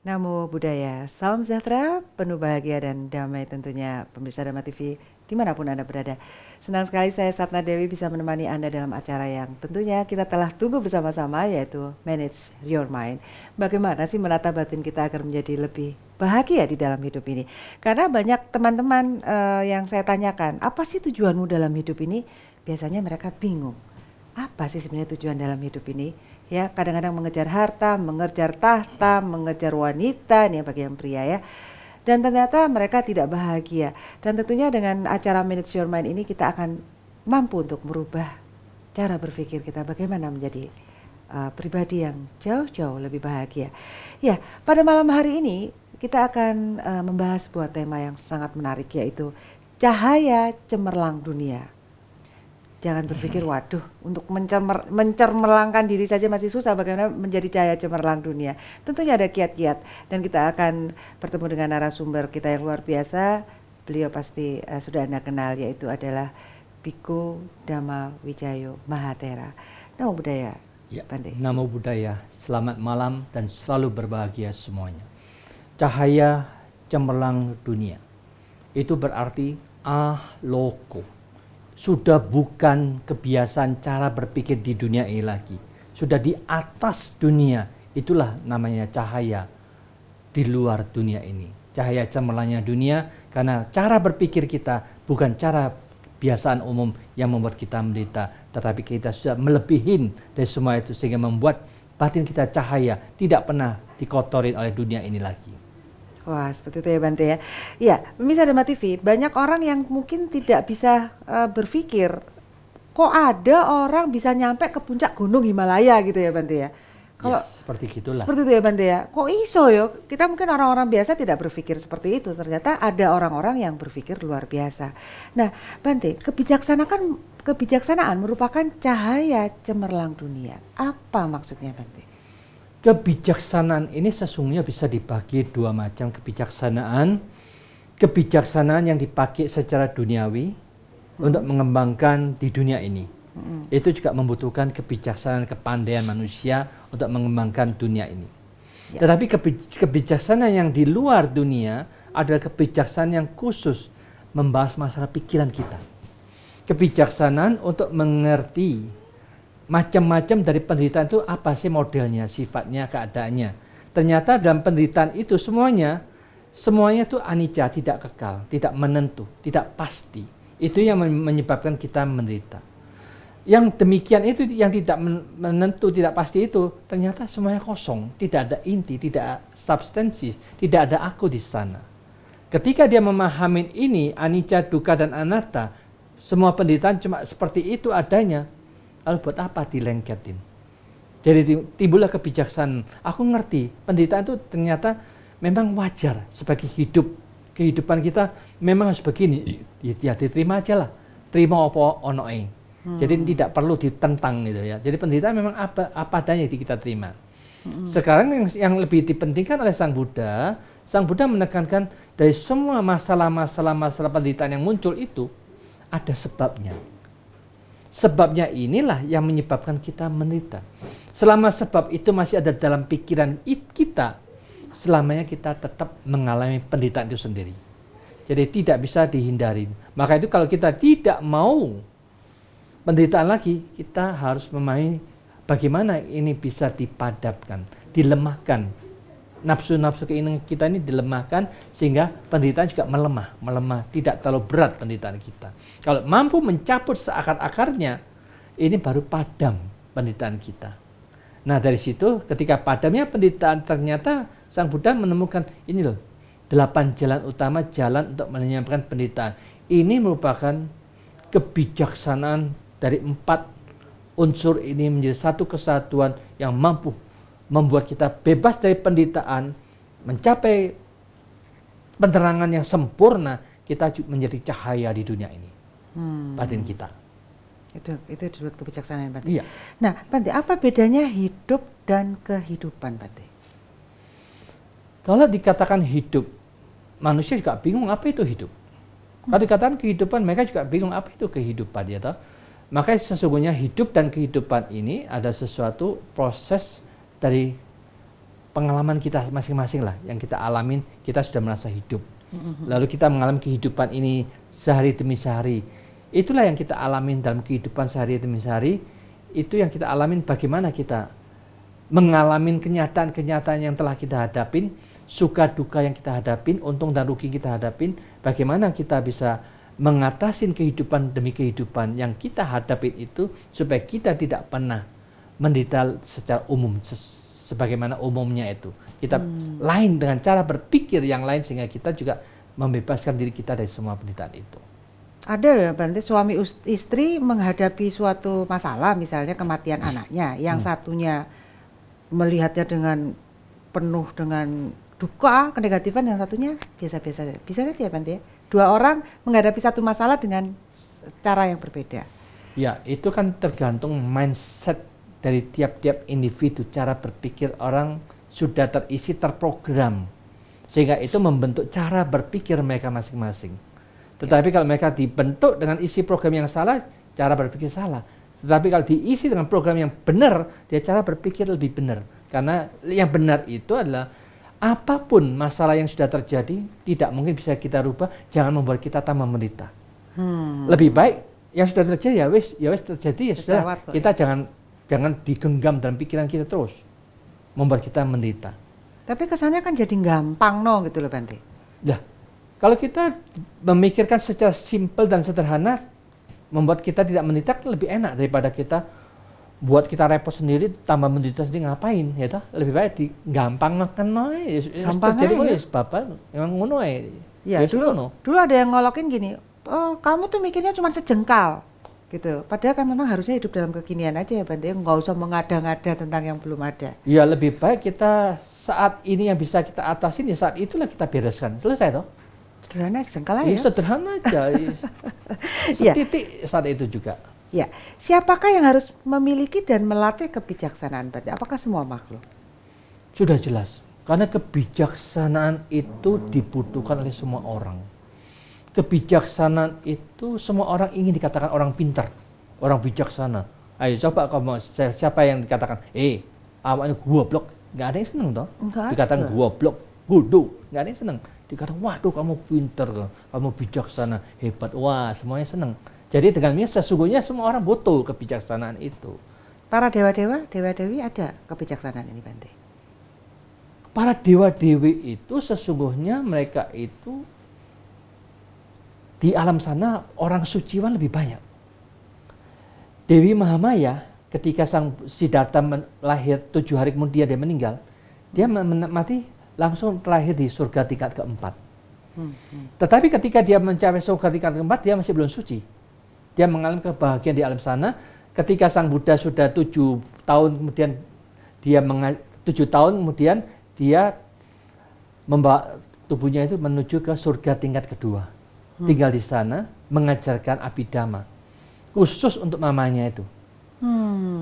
Namo Buddhaya, salam sejahtera, penuh bahagia dan damai tentunya pemirsa Dharma TV dimanapun Anda berada. Senang sekali saya Sapna Dewi bisa menemani Anda dalam acara yang tentunya kita telah tunggu bersama-sama, yaitu Manage Your Mind. Bagaimana sih menata batin kita agar menjadi lebih bahagia di dalam hidup ini? Karena banyak teman-teman yang saya tanyakan, apa sih tujuanmu dalam hidup ini? Biasanya mereka bingung. Apa sih sebenarnya tujuan dalam hidup ini? Ya, kadang-kadang mengejar harta, mengejar tahta, mengejar wanita, nih bagi yang pria ya. Dan ternyata mereka tidak bahagia. Dan tentunya dengan acara Manage Your Mind ini kita akan mampu untuk merubah cara berpikir kita bagaimana menjadi pribadi yang jauh-jauh lebih bahagia. Ya, pada malam hari ini kita akan membahas sebuah tema yang sangat menarik, yaitu cahaya cemerlang dunia. Jangan berpikir, waduh, untuk mencermelangkan diri saja masih susah, bagaimana menjadi cahaya cemerlang dunia. Tentunya ada kiat-kiat, dan kita akan bertemu dengan narasumber kita yang luar biasa. Beliau pasti sudah Anda kenal, yaitu adalah Bhikkhu Dhamma Wijayo Mahathera. Namo Buddhaya, Ya, Bante. Namo Buddhaya, selamat malam dan selalu berbahagia semuanya. Cahaya cemerlang dunia, itu berarti aloko. Sudah bukan kebiasaan cara berpikir di dunia ini lagi. Sudah di atas dunia, itulah namanya cahaya di luar dunia ini. Cahaya cemerlangnya dunia, karena cara berpikir kita bukan cara kebiasaan umum yang membuat kita menderita, tetapi kita sudah melebihin dari semua itu sehingga membuat batin kita cahaya, tidak pernah dikotori oleh dunia ini lagi. Wah, seperti itu ya Bante ya. Ya, pemirsa Dharma TV, banyak orang yang mungkin tidak bisa berpikir, kok ada orang bisa nyampe ke puncak gunung Himalaya gitu ya Bante ya. Kalau Ya, seperti gitulah. seperti itu ya Bante ya. Kok iso yo? Kita mungkin orang-orang biasa tidak berpikir seperti itu. Ternyata ada orang-orang yang berpikir luar biasa. Nah, Bante, kebijaksanaan merupakan cahaya cemerlang dunia. Apa maksudnya Bante? Kebijaksanaan ini sesungguhnya bisa dibagi dua macam kebijaksanaan. Kebijaksanaan yang dipakai secara duniawi untuk mengembangkan di dunia ini. Itu juga membutuhkan kebijaksanaan, kepandaian manusia untuk mengembangkan dunia ini. Ya. Tetapi kebijaksanaan yang di luar dunia adalah kebijaksanaan yang khusus membahas masalah pikiran kita. Kebijaksanaan untuk mengerti macam-macam dari penderitaan itu apa sih modelnya, sifatnya, keadaannya. Ternyata dalam penderitaan itu semuanya itu anicca, tidak kekal, tidak menentu, tidak pasti. Itu yang menyebabkan kita menderita. Yang demikian itu, yang tidak menentu, tidak pasti itu, ternyata semuanya kosong, tidak ada inti, tidak ada substansi, tidak ada aku di sana. Ketika dia memahami ini, anicca, dukkha, dan anatta, semua penderitaan cuma seperti itu adanya. Lalu buat apa dilengketin? Jadi timbullah kebijaksanaan. Aku ngerti, penderitaan itu ternyata memang wajar sebagai kehidupan kita memang harus begini. Ya diterima aja lah. Terima apa onoe. Jadi tidak perlu ditentang gitu ya. Jadi penderitaan memang apa adanya kita terima. Sekarang yang lebih dipentingkan oleh Sang Buddha menekankan dari semua masalah penderitaan yang muncul itu ada sebabnya. Sebabnya inilah yang menyebabkan kita menderita. Selama sebab itu masih ada dalam pikiran kita, selamanya kita tetap mengalami penderitaan itu sendiri. Jadi tidak bisa dihindari. Maka itu kalau kita tidak mau penderitaan lagi, kita harus memahami bagaimana ini bisa dipadamkan, dilemahkan. Nafsu-nafsu keinginan kita ini dilemahkan sehingga penderitaan juga melemah, tidak terlalu berat penderitaan kita. Kalau mampu mencabut seakar-akarnya, ini baru padam penderitaan kita. Nah dari situ ketika padamnya penderitaan, ternyata Sang Buddha menemukan ini loh, 8 jalan utama, jalan untuk menyelamatkan penderitaan. Ini merupakan kebijaksanaan dari 4 unsur ini menjadi satu kesatuan yang mampu membuat kita bebas dari penderitaan, mencapai penerangan yang sempurna, kita menjadi cahaya di dunia ini. Batin kita. Itu disebut kebijaksanaan Bante. Iya. Nah, Bante, apa bedanya hidup dan kehidupan, Bante? Kalau dikatakan hidup, manusia juga bingung apa itu hidup. Kalau dikatakan kehidupan, mereka juga bingung apa itu kehidupan, ya toh? Makanya sesungguhnya hidup dan kehidupan ini ada sesuatu proses dari pengalaman kita masing-masing lah yang kita alamin, kita sudah merasa hidup. Lalu kita mengalami kehidupan ini sehari demi sehari. Itulah yang kita alamin dalam kehidupan sehari demi sehari. Itu yang kita alamin, bagaimana kita mengalami kenyataan-kenyataan yang telah kita hadapin, suka duka yang kita hadapin, untung dan rugi kita hadapin, bagaimana kita bisa mengatasi kehidupan demi kehidupan yang kita hadapin itu, supaya kita tidak pernah menderita secara umum, sebagaimana umumnya itu. Kita lain dengan cara berpikir yang lain, sehingga kita juga membebaskan diri kita dari semua penderitaan itu. Ada ya Bante, suami istri menghadapi suatu masalah, misalnya kematian anaknya, yang satunya melihatnya dengan penuh dengan duka, kenegatifan, yang satunya biasa-biasa. Bisa saja Bante ya? Dua orang menghadapi satu masalah dengan cara yang berbeda. Ya, itu kan tergantung mindset dari tiap-tiap individu. Cara berpikir orang sudah terisi, terprogram, sehingga itu membentuk cara berpikir mereka masing-masing. Tetapi kalau mereka dibentuk dengan isi program yang salah, cara berpikir salah. Tetapi kalau diisi dengan program yang benar, dia cara berpikir lebih benar. Karena yang benar itu adalah apapun masalah yang sudah terjadi, tidak mungkin bisa kita rubah, jangan membuat kita tambah menderita. Lebih baik yang sudah terjadi ya wis terjadi, ya sudah. Kita jangan digenggam dalam pikiran kita terus, membuat kita menderita. Tapi kesannya kan jadi gampang gitu loh Bante. Nah, kalau kita memikirkan secara simpel dan sederhana, membuat kita tidak menderita lebih enak daripada kita buat kita repot sendiri, tambah menderita sendiri, ngapain ya toh? Lebih baik gampang makan gampang jadi aja. bapak emang ngono ya. Dulu ada yang ngolokin gini, oh, kamu tuh mikirnya cuma sejengkal gitu. Padahal kan memang harusnya hidup dalam kekinian aja ya Bante, nggak usah mengada-ngada tentang yang belum ada. Ya, lebih baik kita saat ini yang bisa kita atasin, ya saat itulah kita bereskan. Selesai toh? Sederhana, sejengkal aja. Ya, sederhana aja. Setitik saat itu juga. Ya, siapakah yang harus memiliki dan melatih kebijaksanaan Bante? Apakah semua makhluk? Sudah jelas. Karena kebijaksanaan itu dibutuhkan oleh semua orang. Kebijaksanaan itu semua orang ingin dikatakan orang pintar, orang bijaksana. Ayo coba kamu, siapa yang dikatakan, awaknya goblok, nggak ada yang seneng toh. Dikatakan goblok, bodoh, nggak ada yang seneng. Dikatakan, waduh kamu pintar, kamu bijaksana, hebat, wah semuanya seneng. Jadi dengan ini sesungguhnya semua orang butuh kebijaksanaan itu. Para dewa-dewa, dewa-dewi ada kebijaksanaan ini Bante? Para dewa-dewi itu sesungguhnya mereka itu di alam sana orang suciwan lebih banyak. Dewi Mahamaya ketika sang Siddhartha lahir 7 hari kemudian dia meninggal, dia mati langsung terlahir di surga tingkat keempat. Tetapi ketika dia mencapai surga tingkat keempat, dia masih belum suci. Dia mengalami kebahagiaan di alam sana. Ketika sang Buddha sudah 7 tahun kemudian dia 7 tahun kemudian dia membawa tubuhnya itu menuju ke surga tingkat kedua. Tinggal di sana mengajarkan Abhidhamma khusus untuk mamanya itu.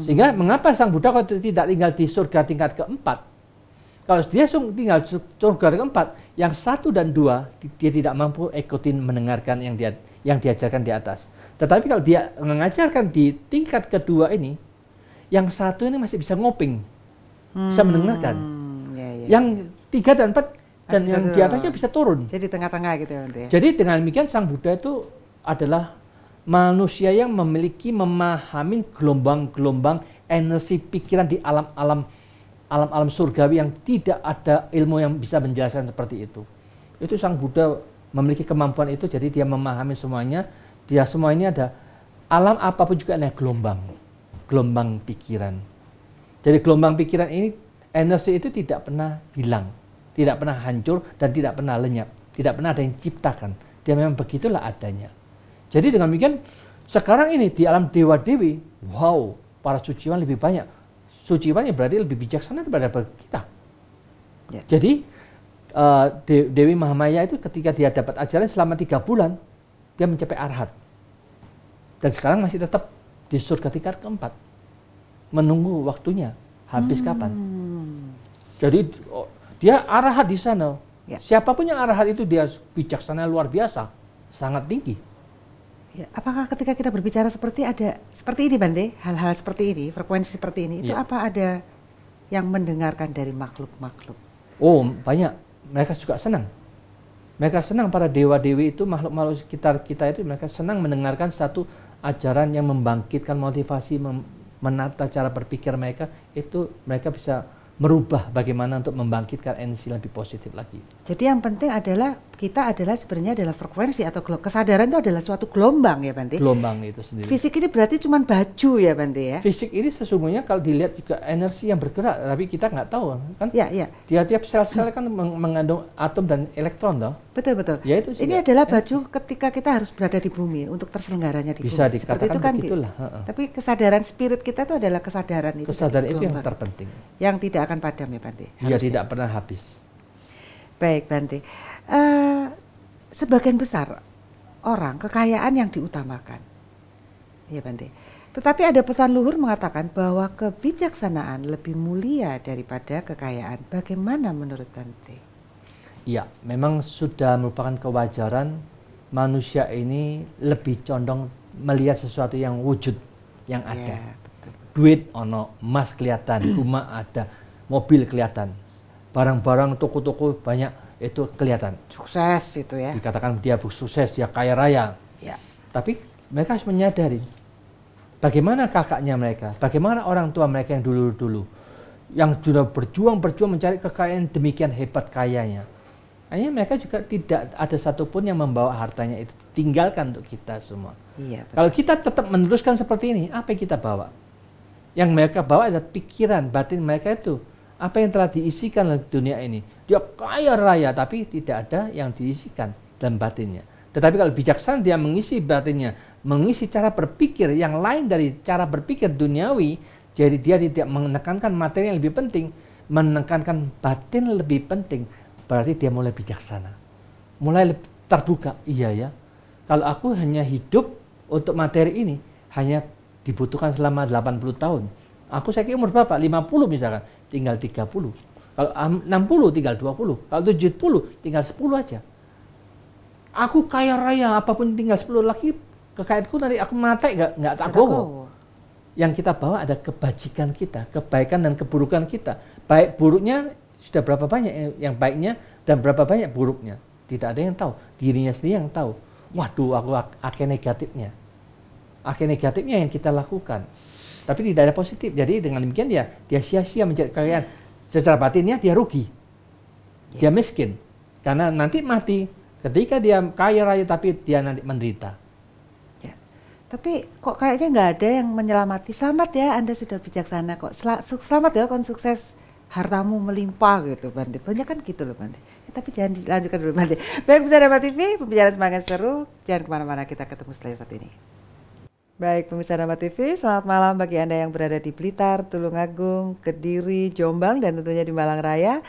Sehingga mengapa sang Buddha kalau tidak tinggal di surga tingkat keempat? Kalau dia tinggal di surga keempat, yang 1 dan 2 dia tidak mampu ikutin mendengarkan yang diajarkan di atas. Tetapi kalau dia mengajarkan di tingkat kedua ini, yang 1 ini masih bisa ngoping, bisa mendengarkan. Yang 3 dan 4 dan yang di atasnya bisa turun. Jadi tengah-tengah gitu ya Bante ya? Jadi dengan demikian sang Buddha itu adalah manusia yang memahami gelombang-gelombang energi pikiran di alam surgawi yang tidak ada ilmu yang bisa menjelaskan seperti itu. Itu sang Buddha memiliki kemampuan itu, jadi dia memahami semuanya. Dia semua ini ada alam apapun juga ada gelombang pikiran. Jadi gelombang pikiran ini, energi itu tidak pernah hilang, tidak pernah hancur dan tidak pernah lenyap, tidak pernah ada yang ciptakan. Dia memang begitulah adanya. Jadi dengan demikian sekarang ini di alam dewa-dewi, wow, para suciwan lebih banyak. Suciwan yang berarti lebih bijaksana daripada kita. Ya. Jadi Dewi Mahamaya itu ketika dia dapat ajaran selama 3 bulan, dia mencapai arhat. Dan sekarang masih tetap di surga tingkat keempat, menunggu waktunya habis kapan. Jadi dia arahat di sana. Ya. Siapapun yang arahat itu dia bijaksana luar biasa, sangat tinggi. Ya, apakah ketika kita berbicara seperti ini Bante, hal-hal seperti ini, frekuensi seperti ini, itu apa ada yang mendengarkan dari makhluk-makhluk? Oh, banyak. Mereka juga senang. Mereka senang, para dewa-dewi itu, makhluk-makhluk sekitar kita itu, mereka senang mendengarkan satu ajaran yang membangkitkan motivasi, menata cara berpikir mereka, itu mereka bisa merubah bagaimana untuk membangkitkan energi lebih positif lagi. Jadi yang penting adalah kita adalah sebenarnya adalah frekuensi atau kesadaran itu adalah suatu gelombang ya Bante. Gelombang itu sendiri. Fisik ini berarti cuma baju ya Bante ya. Fisik ini sesungguhnya kalau dilihat juga energi yang bergerak, tapi kita nggak tahu kan. Ya, ya. Tiap sel-sel kan mengandung atom dan elektron toh. Betul betul. Ya, itu ini adalah baju ketika kita harus berada di bumi untuk terselenggaranya di bisa bumi. Dikatakan itu kan begitulah. Tapi kesadaran spirit kita itu adalah kesadaran itu. Kesadaran itu yang terpenting. Yang tidak akan padam ya Bante. Iya, tidak pernah habis. Baik Bante. Sebagian besar orang kekayaan yang diutamakan. Ya Bante. Tetapi ada pesan luhur mengatakan bahwa kebijaksanaan lebih mulia daripada kekayaan. Bagaimana menurut Bante? Ya, memang sudah merupakan kewajaran manusia ini lebih condong melihat sesuatu yang wujud, yang ada. Ya, betul. Duit ono, emas kelihatan, rumah ada, mobil kelihatan, barang-barang toko-toko banyak, itu kelihatan. Sukses itu ya. Dikatakan dia sukses, dia kaya raya. Ya. Tapi mereka harus menyadari bagaimana kakaknya mereka, bagaimana orang tua mereka yang dulu-dulu, yang sudah berjuang mencari kekayaan demikian hebat kayanya. Akhirnya mereka juga tidak ada satupun yang membawa hartanya itu, tinggalkan untuk kita semua. Iya, betul. Kalau kita tetap meneruskan seperti ini, apa yang kita bawa? Yang mereka bawa adalah pikiran batin mereka itu. Apa yang telah diisikan dalam dunia ini. Dia kaya raya, tapi tidak ada yang diisikan dalam batinnya. Tetapi kalau bijaksana, dia mengisi batinnya, mengisi cara berpikir yang lain dari cara berpikir duniawi. Jadi dia tidak menekankan materi yang lebih penting, menekankan batin lebih penting. Berarti dia mulai bijaksana, mulai terbuka. Iya ya, kalau aku hanya hidup untuk materi ini, hanya dibutuhkan selama 80 tahun. Aku saya kira umur berapa? 50 misalkan, tinggal 30. Kalau 60 tinggal 20. Kalau 70 tinggal 10 aja. Aku kaya raya apapun tinggal 10 lagi, kekayaanku nanti aku mati nggak tak gowo. Yang kita bawa ada kebajikan kita, kebaikan dan keburukan kita. Baik buruknya sudah berapa banyak yang baiknya dan berapa banyak buruknya. Tidak ada yang tahu, dirinya sendiri yang tahu. Waduh, aku akhir negatifnya. Akhir negatifnya yang kita lakukan. Tapi tidak ada positif. Jadi dengan demikian dia sia-sia mencari kekayaan. Secara batinnya dia rugi. Dia miskin. Karena nanti mati. Ketika dia kaya raya tapi dia nanti menderita. Ya. Tapi kok kayaknya nggak ada yang menyelamati. Selamat ya, Anda sudah bijaksana kok. Selamat ya, kon sukses, hartamu melimpah gitu Bante. Banyak kan gitu loh Bante. Tapi jangan dilanjutkan dulu Bante. Baik, Pemirsa Dharma TV, pembicaraan semakin seru. Jangan kemana-mana, kita ketemu setelah saat ini. Baik, pemirsa Dharma TV, selamat malam bagi Anda yang berada di Blitar, Tulungagung, Kediri, Jombang, dan tentunya di Malang Raya.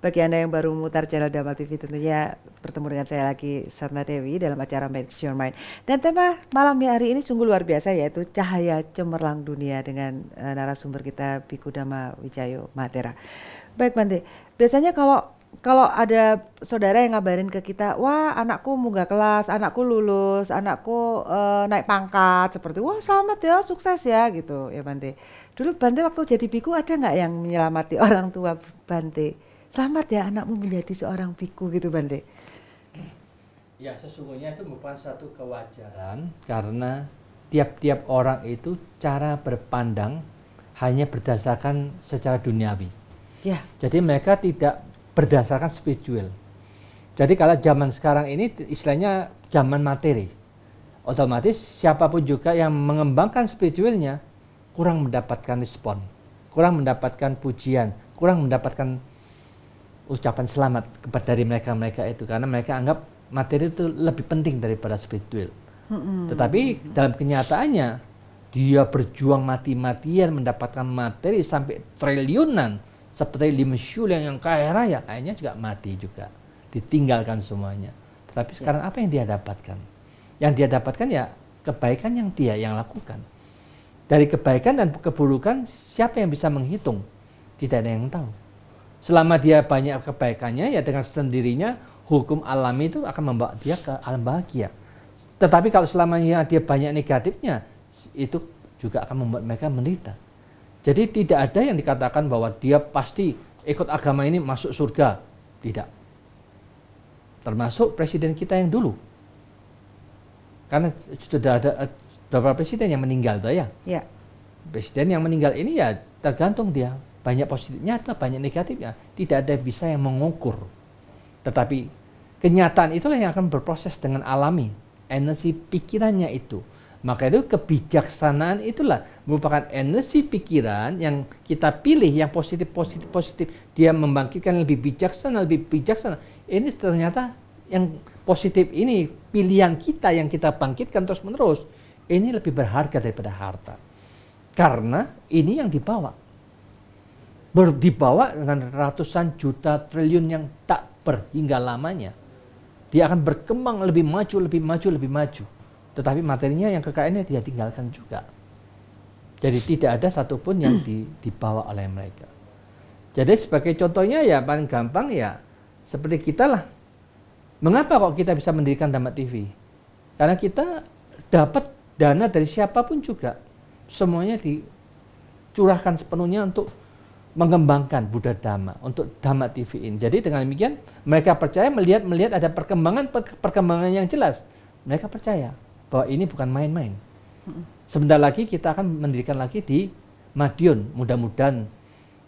Bagi Anda yang baru memutar channel Dharma TV, tentunya bertemu dengan saya lagi, Satna Dewi, dalam acara Make Your Mind. Dan tema malam hari ini sungguh luar biasa, yaitu Cahaya Cemerlang Dunia, dengan narasumber kita Biku Dhamma Wijayo Mahatera. Baik Bante, biasanya kalau ada saudara yang ngabarin ke kita, wah anakku munggah kelas, anakku lulus, anakku naik pangkat, seperti wah selamat ya, sukses ya gitu ya Bante. Dulu Bante waktu jadi biku ada nggak yang menyelamati orang tua Bante? Selamat ya anakmu menjadi seorang biku gitu Bante. Ya, sesungguhnya itu merupakan satu kewajaran karena tiap-tiap orang itu cara berpandang hanya berdasarkan secara duniawi. Ya. Jadi mereka tidak berdasarkan spiritual. Jadi kalau zaman sekarang ini istilahnya zaman materi, otomatis siapapun juga yang mengembangkan spiritualnya kurang mendapatkan respon, kurang mendapatkan pujian, kurang mendapatkan ucapan selamat dari mereka itu, karena mereka anggap materi itu lebih penting daripada spiritual. Tetapi dalam kenyataannya dia berjuang mati-matian mendapatkan materi sampai triliunan, seperti Lim Shuliang yang kaya raya, akhirnya juga mati juga, ditinggalkan semuanya. Tetapi sekarang apa yang dia dapatkan? Yang dia dapatkan ya kebaikan yang dia yang lakukan. Dari kebaikan dan keburukan siapa yang bisa menghitung? Tidak ada yang tahu. Selama dia banyak kebaikannya, ya dengan sendirinya hukum alami itu akan membawa dia ke alam bahagia. Tetapi kalau selamanya dia banyak negatifnya, itu juga akan membuat mereka menderita. Jadi tidak ada yang dikatakan bahwa dia pasti ikut agama ini masuk surga. Tidak. Termasuk presiden kita yang dulu. Karena sudah ada beberapa presiden yang meninggal tuh ya. Ya. Presiden yang meninggal ini ya tergantung dia. Banyak positifnya atau banyak negatifnya. Tidak ada bisa yang mengukur. Tetapi kenyataan itulah yang akan berproses dengan alami. Energi pikirannya itu. Maka itu kebijaksanaan itulah merupakan energi pikiran yang kita pilih yang positif. Dia membangkitkan lebih bijaksana. Ini ternyata yang positif ini pilihan kita yang kita bangkitkan terus menerus. Ini lebih berharga daripada harta. Karena ini yang dibawa. Dibawa dengan ratusan juta triliun yang tak berhingga lamanya. Dia akan berkembang lebih maju. Tetapi materinya yang kekayaannya dia tinggalkan juga. Jadi tidak ada satupun yang dibawa oleh mereka. Jadi sebagai contohnya ya paling gampang ya seperti kita lah. Mengapa kok kita bisa mendirikan Dhamma TV? Karena kita dapat dana dari siapapun juga. Semuanya dicurahkan sepenuhnya untuk mengembangkan Buddha Dhamma, untuk Dhamma TV ini. Jadi dengan demikian mereka percaya melihat ada perkembangan yang jelas. Mereka percaya bahwa ini bukan main-main. Sebentar lagi kita akan mendirikan lagi di Madiun. Mudah-mudahan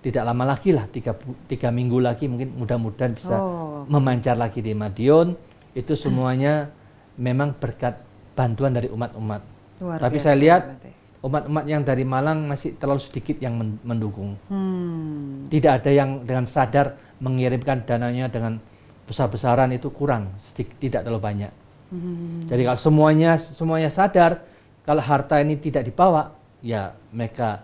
tidak lama lagi lah, 3 minggu lagi mungkin mudah-mudahan bisa memancar lagi di Madiun. Itu semuanya memang berkat bantuan dari umat-umat. Tapi saya lihat umat-umat yang dari Malang masih terlalu sedikit yang mendukung. Tidak ada yang dengan sadar mengirimkan dananya dengan besar-besaran, itu kurang, tidak terlalu banyak. Jadi kalau semuanya sadar kalau harta ini tidak dibawa, ya mereka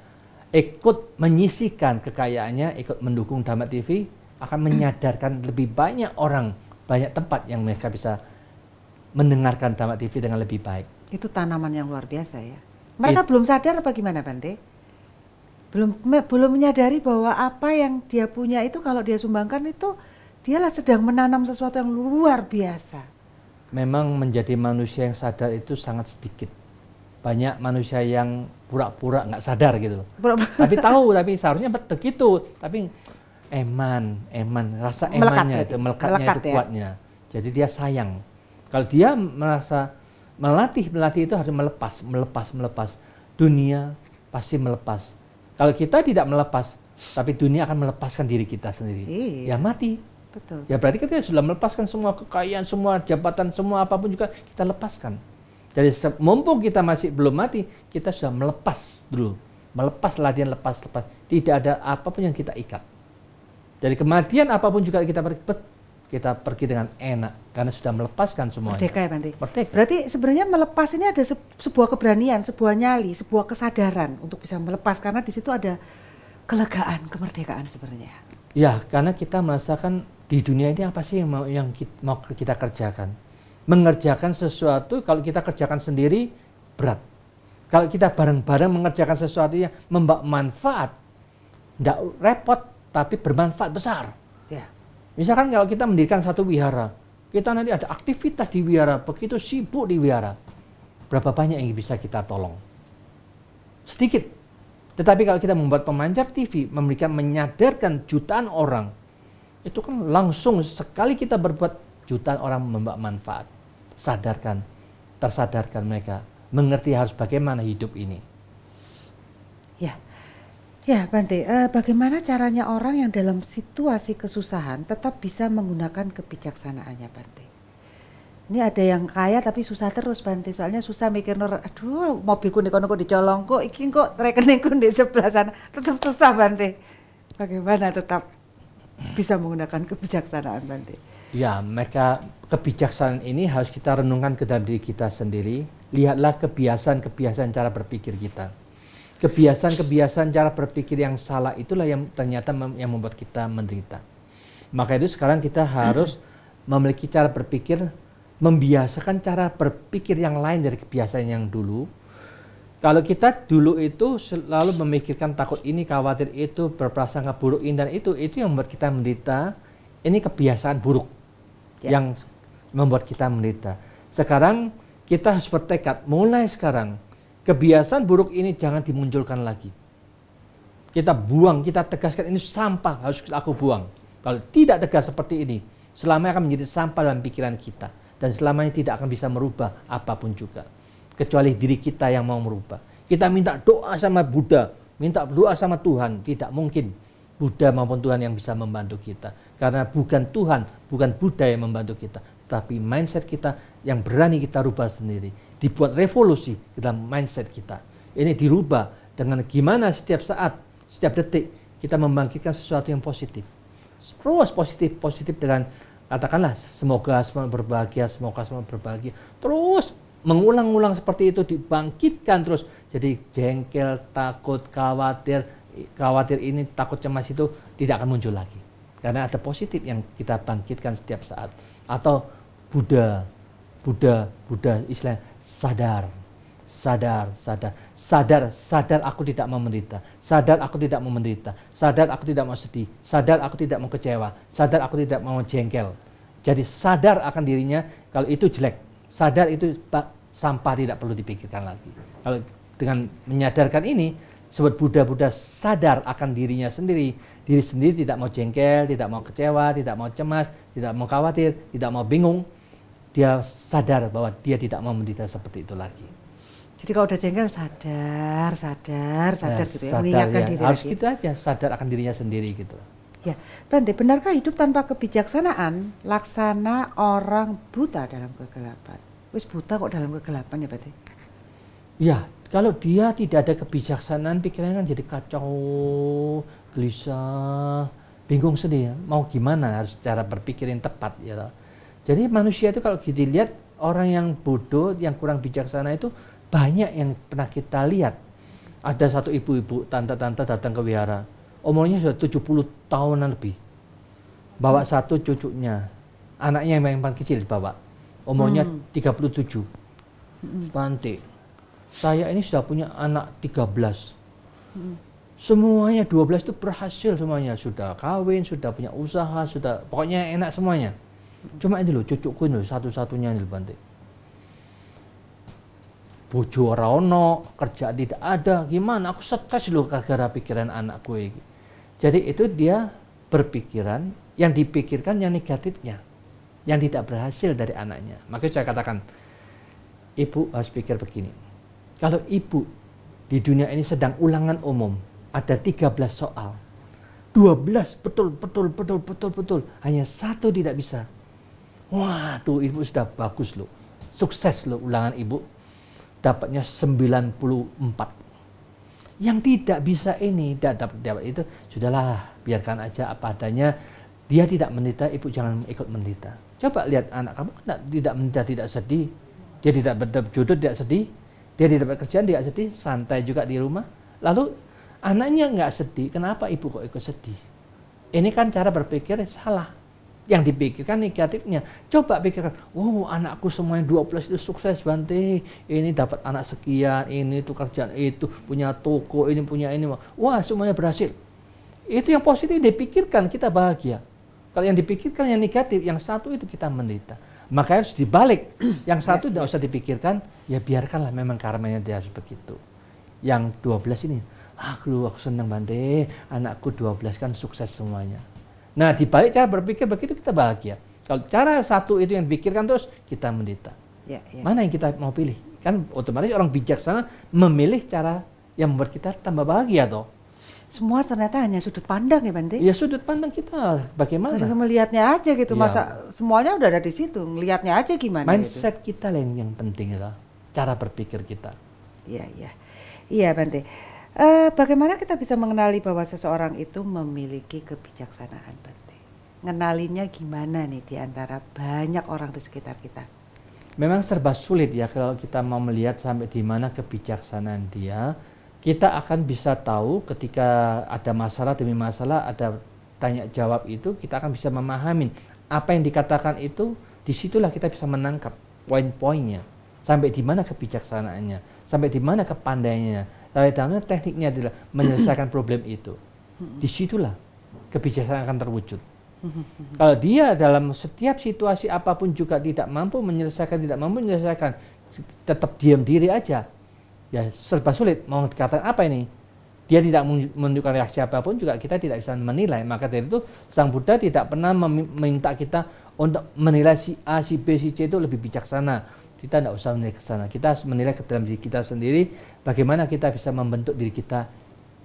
ikut menyisihkan kekayaannya, ikut mendukung Dhamma TV, akan menyadarkan lebih banyak orang, banyak tempat yang mereka bisa mendengarkan Dhamma TV dengan lebih baik. Itu tanaman yang luar biasa ya. Mereka belum sadar apa gimana Bante? Belum menyadari bahwa apa yang dia punya itu kalau dia sumbangkan itu dialah sedang menanam sesuatu yang luar biasa. Memang menjadi manusia yang sadar itu sangat sedikit. Banyak manusia yang pura-pura nggak sadar gitu. Tapi tahu, tapi seharusnya begitu. Tapi rasa emannya itu, melekatnya itu ya? kuatnya. Jadi dia sayang. Kalau dia merasa melatih itu harus melepas. Dunia pasti melepas. Kalau kita tidak melepas, tapi dunia akan melepaskan diri kita sendiri. Iya. Ya mati. Betul. Ya berarti kita sudah melepaskan semua kekayaan, semua jabatan, semua apapun juga kita lepaskan. Jadi mumpung kita masih belum mati, kita sudah melepas dulu. Melepas latihan lepas. Tidak ada apapun yang kita ikat. Jadi kematian apapun juga kita pergi dengan enak karena sudah melepaskan semuanya. Merdeka ya Bante? Merdeka. Berarti sebenarnya melepas ini ada sebuah keberanian, sebuah nyali, sebuah kesadaran untuk bisa melepas karena di situ ada kelegaan, kemerdekaan sebenarnya. Ya, karena kita merasakan di dunia ini apa sih yang mau kita kerjakan. Mengerjakan sesuatu kalau kita kerjakan sendiri berat. Kalau kita bareng-bareng mengerjakan sesuatu yang membawa manfaat, tidak repot tapi bermanfaat besar. Ya. Misalkan kalau kita mendirikan satu wihara, kita nanti ada aktivitas di wihara, begitu sibuk di wihara, berapa banyak yang bisa kita tolong? Sedikit. Tetapi kalau kita membuat pemancar TV, menyadarkan jutaan orang, itu kan langsung sekali kita berbuat jutaan orang membawa manfaat. Tersadarkan mereka, mengerti harus bagaimana hidup ini. Ya Bante, bagaimana caranya orang yang dalam situasi kesusahan tetap bisa menggunakan kebijaksanaannya Bante? Ini ada yang kaya tapi susah terus Bante, soalnya susah mikir, aduh mobilku nih kok dicolong kok, iki kok rekeningku di sebelah sana, tetap susah Bante. Bagaimana tetap bisa menggunakan kebijaksanaan Bante? Ya, mereka kebijaksanaan ini harus kita renungkan ke dalam diri kita sendiri. Lihatlah kebiasaan cara berpikir kita. Kebiasaan cara berpikir yang salah itulah yang ternyata yang membuat kita menderita. Maka itu sekarang kita harus memiliki cara berpikir, membiasakan cara berpikir yang lain dari kebiasaan yang dulu. Kalau kita dulu itu selalu memikirkan takut ini, khawatir itu, berprasangka buruk ini dan itu yang membuat kita menderita. Ini kebiasaan buruk yang membuat kita menderita. Sekarang kita harus bertekad, mulai sekarang kebiasaan buruk ini jangan dimunculkan lagi. Kita buang, kita tegaskan ini sampah, harus aku buang. Kalau tidak tegas seperti ini, selamanya akan menjadi sampah dalam pikiran kita. Dan selamanya tidak akan bisa merubah apapun juga. Kecuali diri kita yang mau merubah. Kita minta doa sama Buddha, minta doa sama Tuhan. Tidak mungkin Buddha maupun Tuhan yang bisa membantu kita. Karena bukan Tuhan, bukan Buddha yang membantu kita. Tapi mindset kita yang berani kita rubah sendiri. Dibuat revolusi dalam mindset kita. Ini dirubah dengan gimana setiap saat, setiap detik kita membangkitkan sesuatu yang positif. Terus positif dengan katakanlah semoga semua berbahagia, semoga semua berbahagia. Terus mengulang-ulang seperti itu, dibangkitkan terus. Jadi jengkel, takut, khawatir ini, takut, cemas itu tidak akan muncul lagi. Karena ada positif yang kita bangkitkan setiap saat. Atau Buddha istilah sadar aku tidak mau menderita, sadar aku tidak mau menderita, sadar aku tidak mau sedih, sadar aku tidak mau kecewa, sadar aku tidak mau jengkel. Jadi sadar akan dirinya, kalau itu jelek, sadar itu sampah, tidak perlu dipikirkan lagi. Kalau dengan menyadarkan ini, sebut Buddha sadar akan dirinya sendiri, diri sendiri tidak mau jengkel, tidak mau kecewa, tidak mau cemas, tidak mau khawatir, tidak mau bingung. Dia sadar bahwa dia tidak mau menderita seperti itu lagi. Jadi kalau udah jengkel sadar gitu ya, mengingatkan diri harus lagi. kita aja sadar akan dirinya sendiri gitu. Ya, Bante, benarkah hidup tanpa kebijaksanaan laksana orang buta dalam kegelapan? Wis buta kok dalam kegelapan ya, Bante? Ya, kalau dia tidak ada kebijaksanaan, pikirannya kan jadi kacau, gelisah, bingung sedih ya. Mau gimana, harus cara berpikir yang tepat ya. Jadi manusia itu kalau kita lihat orang yang bodoh, yang kurang bijaksana itu banyak yang pernah kita lihat. Ada satu ibu-ibu, tante-tante datang ke wihara. Umurnya sudah 70 tahunan lebih. Bawa satu cucunya. Anaknya yang paling kecil dibawa. Umurnya 37. Bante, saya ini sudah punya anak 13. Semuanya 12 itu berhasil semuanya. Sudah kawin, sudah punya usaha, sudah pokoknya enak semuanya. Cuma ini loh, cucuku ini loh, satu-satunya ini loh, Bante. Bojo ora ono, kerjaan tidak ada, gimana? Aku stres loh gara-gara pikiran anakku ini. Jadi itu dia berpikiran, yang dipikirkan yang negatifnya, yang tidak berhasil dari anaknya. Makanya saya katakan, ibu harus pikir begini. Kalau ibu di dunia ini sedang ulangan umum, ada 13 soal. 12 betul, hanya satu tidak bisa. Waduh, ibu sudah bagus loh. Sukses loh ulangan ibu. Dapatnya 94. Yang tidak bisa ini, tidak dapat itu, sudahlah, biarkan aja apa adanya. Dia tidak menderita, ibu jangan ikut menderita. Coba lihat anak kamu tidak menderita, tidak sedih. Dia tidak berjodoh, tidak sedih. Dia tidak dapat kerjaan, tidak sedih. Santai juga di rumah. Lalu anaknya nggak sedih, kenapa ibu kok ikut sedih? Ini kan cara berpikir salah. Yang dipikirkan negatifnya. Coba pikirkan, oh anakku semuanya 12 itu sukses, Bante. Ini dapat anak sekian, ini tuh kerjaan itu, punya toko, ini punya ini. Wah, semuanya berhasil. Itu yang positif dipikirkan, kita bahagia. Kalau yang dipikirkan yang negatif, yang satu itu kita menderita. Maka harus dibalik. Yang satu tidak usah dipikirkan, ya biarkanlah memang karmanya dia harus begitu. Yang 12 ini, aku senang, Bante, anakku 12 kan sukses semuanya. Nah, dibalik cara berpikir begitu kita bahagia. Kalau cara satu itu yang dipikirkan terus, kita menderita. Ya. Mana yang kita mau pilih? Kan otomatis orang bijaksana memilih cara yang membuat kita tambah bahagia toh. Semua ternyata hanya sudut pandang ya, Bante? Ya sudut pandang kita bagaimana? Harus melihatnya aja gitu, Ya. masa semuanya udah ada di situ, ngelihatnya aja gimana Mindset gitu. kita yang penting itu, cara berpikir kita. Iya, Bante. Bagaimana kita bisa mengenali bahwa seseorang itu memiliki kebijaksanaan, Bante? Ngenalinya gimana nih di antara banyak orang di sekitar kita? Memang serba sulit ya kalau kita mau melihat sampai di mana kebijaksanaan dia. Kita akan bisa tahu ketika ada masalah demi masalah, ada tanya jawab itu, kita akan bisa memahami apa yang dikatakan itu. Disitulah kita bisa menangkap poin-poinnya. Sampai di mana kebijaksanaannya, sampai di mana kepandaiannya. Sampai di mana tekniknya adalah menyelesaikan problem itu. Disitulah kebijaksanaan akan terwujud. Kalau dia dalam setiap situasi apapun juga tidak mampu menyelesaikan, tetap diam diri aja, ya serba sulit. Mau dikatakan apa ini? dia tidak menunjukkan reaksi apapun juga kita tidak bisa menilai. Maka dari itu Sang Buddha tidak pernah meminta kita untuk menilai si A, si B, si C itu lebih bijaksana. Kita tidak usah menilai ke sana. Kita harus menilai ke dalam diri kita sendiri, bagaimana kita bisa membentuk diri kita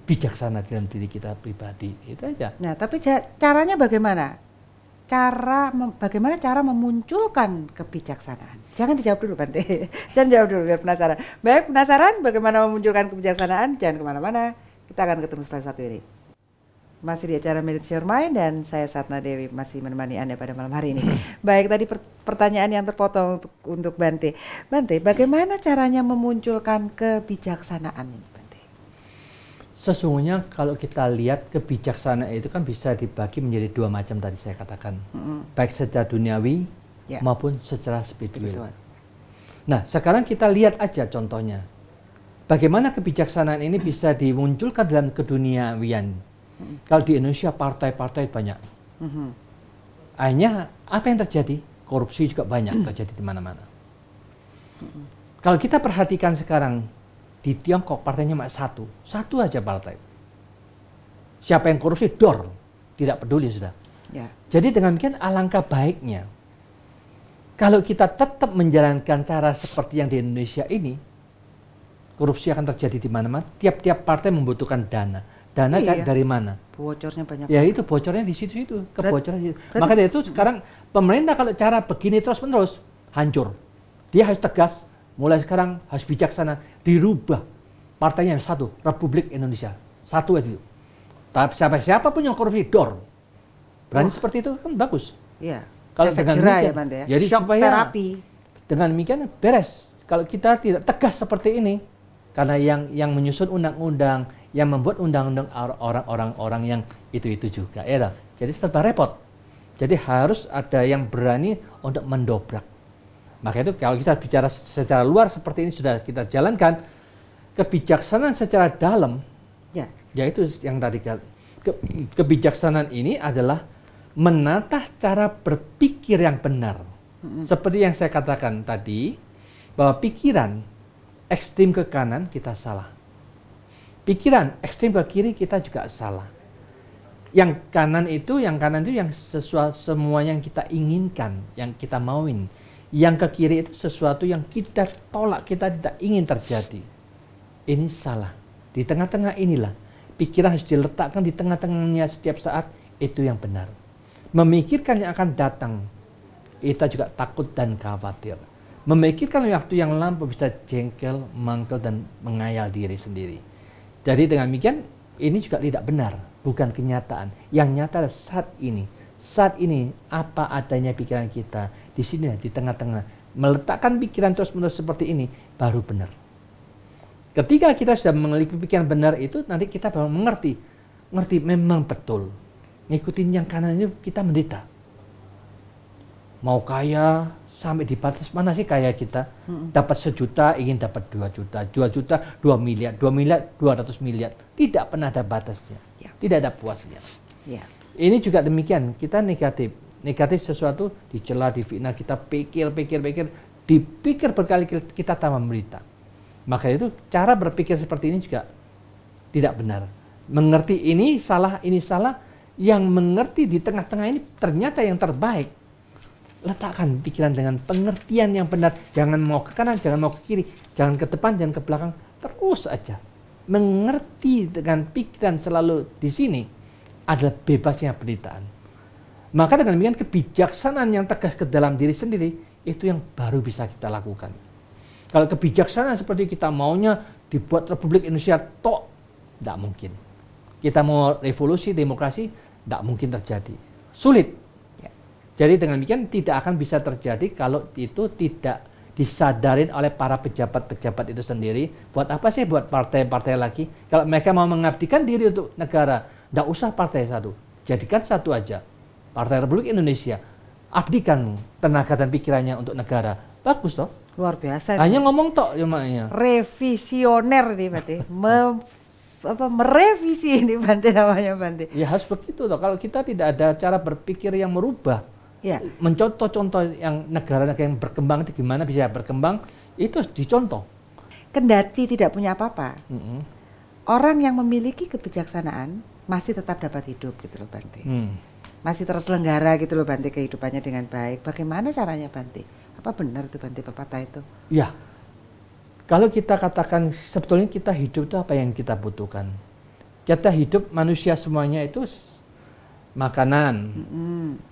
bijaksana dalam diri kita pribadi. Itu aja. Nah, tapi caranya bagaimana? Bagaimana cara memunculkan kebijaksanaan? Jangan dijawab dulu, Bante. Jangan jawab dulu, biar penasaran. Baik, penasaran bagaimana memunculkan kebijaksanaan? Jangan kemana-mana. Kita akan ketemu setelah satu ini. Masih di acara Medit Your Mind dan saya Satna Dewi masih menemani Anda pada malam hari ini. Baik, tadi pertanyaan yang terpotong untuk Bante. Bante, bagaimana caranya memunculkan kebijaksanaan ini, Bante? Sesungguhnya kalau kita lihat kebijaksanaan itu kan bisa dibagi menjadi dua macam tadi saya katakan. Baik secara duniawi maupun secara spiritual. Nah, sekarang kita lihat aja contohnya. Bagaimana kebijaksanaan ini bisa dimunculkan dalam keduniawian. Kalau di Indonesia partai-partai banyak. Akhirnya apa yang terjadi? Korupsi juga banyak terjadi di mana-mana. Kalau kita perhatikan sekarang di Tiongkok partainya cuma satu aja partai. Siapa yang korupsi dor, tidak peduli sudah. Ya. Jadi dengan demikian alangkah baiknya kalau kita tetap menjalankan cara seperti yang di Indonesia ini, korupsi akan terjadi di mana-mana. Tiap-tiap partai membutuhkan dana. Dana dari mana? Bocornya banyak. Ya itu bocornya di situ-situ, kebocoran di situ. Maka dari itu sekarang pemerintah kalau cara begini terus-menerus hancur. Dia harus tegas, mulai sekarang harus bijaksana, dirubah partainya yang satu, Republik Indonesia. Satu aja itu. Tapi siapa-siapapun yang korupsi dor. Berani seperti itu kan bagus. Iya. Kalau efek dengan jerah demikian, ya, Bante ya. jadi Shock supaya terapi. Dengan demikian beres. Kalau kita tidak tegas seperti ini, karena yang menyusun undang-undang, yang membuat undang-undang orang-orang yang itu juga, ya. Jadi serba repot. Jadi harus ada yang berani untuk mendobrak. Maka itu kalau kita bicara secara luar seperti ini sudah kita jalankan, kebijaksanaan secara dalam, yaitu yang tadi kebijaksanaan ini adalah menatah cara berpikir yang benar. Seperti yang saya katakan tadi, bahwa pikiran ekstrim ke kanan kita salah. Pikiran ekstrim ke kiri kita juga salah. Yang kanan itu yang sesuatu semua yang kita inginkan, yang kita mauin. Yang ke kiri itu sesuatu yang kita tolak, kita tidak ingin terjadi. Ini salah. Di tengah-tengah inilah pikiran harus diletakkan di tengah-tengahnya setiap saat, itu yang benar. Memikirkan yang akan datang, kita juga takut dan khawatir. Memikirkan waktu yang lampau bisa jengkel, mangkel, dan mengayal diri sendiri. Jadi dengan demikian, ini juga tidak benar, bukan kenyataan. Yang nyata adalah saat ini. Saat ini, apa adanya pikiran kita, di sini, di tengah-tengah. Meletakkan pikiran terus-menerus seperti ini, baru benar. Ketika kita sudah memiliki pikiran benar itu, nanti kita baru mengerti. Ngerti memang betul. Ngikutin yang kanan itu kita menderita. Mau kaya, sampai di batas mana sih kaya kita? Dapat 1 juta, ingin dapat 2 juta. 2 juta, 2 miliar. 2 miliar, 200 miliar. Tidak pernah ada batasnya. Tidak ada puasnya. Ini juga demikian, kita negatif. Negatif sesuatu, dicela, difitnah, kita pikir, dipikir berkali-kali, kita tambah menderita. Maka itu cara berpikir seperti ini juga tidak benar. Mengerti ini salah, yang mengerti di tengah-tengah ini ternyata yang terbaik. Letakkan pikiran dengan pengertian yang benar. Jangan mau ke kanan, jangan mau ke kiri, jangan ke depan, jangan ke belakang. Terus aja. Mengerti dengan pikiran selalu di sini adalah bebasnya penderitaan. Maka dengan demikian kebijaksanaan yang tegas ke dalam diri sendiri, itu yang baru bisa kita lakukan. Kalau kebijaksanaan seperti kita maunya dibuat Republik Indonesia, tidak mungkin. Kita mau revolusi, demokrasi, tidak mungkin terjadi. Sulit. Jadi dengan demikian tidak akan bisa terjadi kalau itu tidak disadarin oleh para pejabat-pejabat itu sendiri. Buat apa sih buat partai-partai lagi? Kalau mereka mau mengabdikan diri untuk negara, tidak usah partai satu. Jadikan satu aja. Partai Republik Indonesia. Abdikan tenaga dan pikirannya untuk negara. Bagus toh? Luar biasa. Hanya ngomong tok cumanya. Revisioner nih Bante. Merevisi ini Bante namanya Bante. Ya harus begitu toh. Kalau kita tidak ada cara berpikir yang merubah. Mencontoh-contoh yang negara-negara yang berkembang itu gimana bisa berkembang, itu dicontoh. Kendati tidak punya apa-apa, orang yang memiliki kebijaksanaan masih tetap dapat hidup gitu loh Bante. Masih terselenggara gitu loh Bante kehidupannya dengan baik. Bagaimana caranya Bante? Apa benar itu Bante pepatah itu? Ya, kalau kita katakan sebetulnya kita hidup itu apa yang kita butuhkan. Kita hidup manusia semuanya itu makanan,